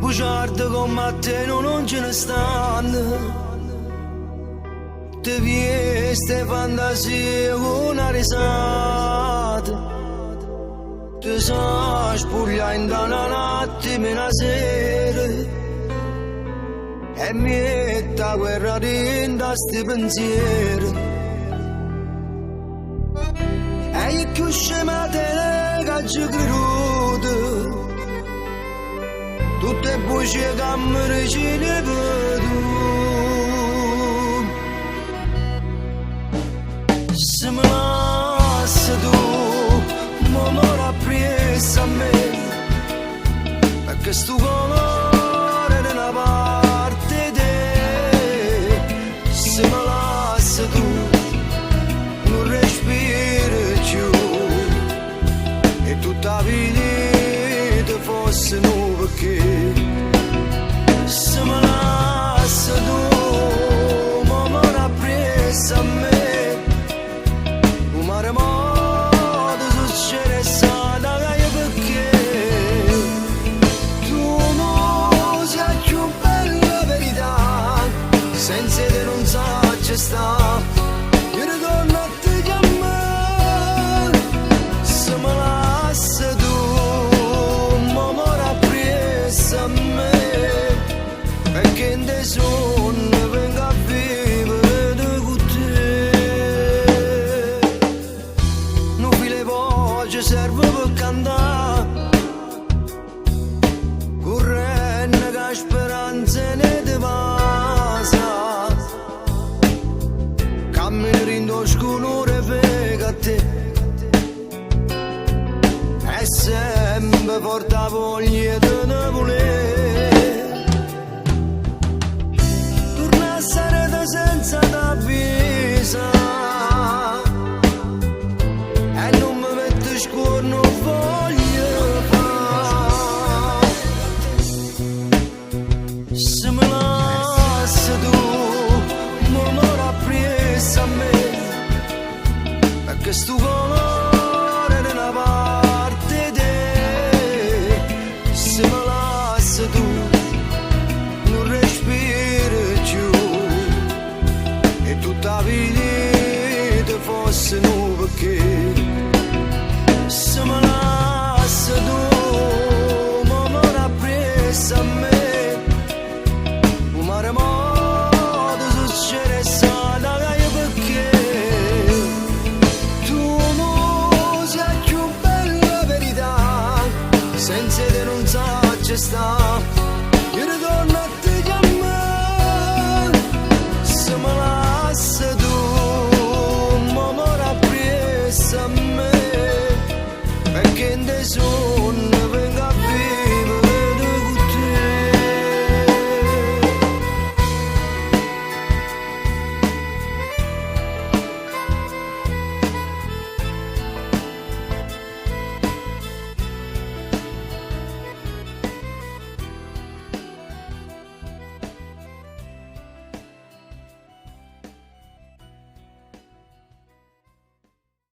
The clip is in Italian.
bugiardo come te non ce ne stanno. Te vie ste fantasie con una risata. Te sa spuglia in una notte una sera. E mietta guerra dentro sti pensieri. E io più scema te che ci creduto. Tutte bugie che mi ricine per tu. Se mi lasci tu, m'amore appresso a me. Perché sto colore da una parte te. Se mi lasci tu, non respiro più. E tutta la vita fosse nuova perché. Se mi lasci tu, m'amore appresso a me. Un maremoto succede sana perché. Tu non sei più bella verità. Senza te non sa c'è sta. Io ritorno a te chiamare. Se mi lasci tu, m'amore appresso a me. Perché in te sonno vengo a vivere con te. Non vi le voci serve per cantare. Correndo che speranza ne te passa. Cammino rindo scunore vega a te. E sempre porta voglia di ne volere. Torna a sarete senza t'avvisa. E non mi metto scorno voglio fare. Se mi lasci tu, m'amore appresso a me. Perché sto colore da una parte te. Se mi lasci tu, non respiro più. E tutta la vita fosse nuova perché. Se mi lasci tu, m'amore appresso a me. Un maremoto succede sana perché. Tu non sei più bella verità. Senza te non sa c'è sta. Io ritorno a te chiamare. Se mi lasci tu, m'amore appresso a me. Perché in te sono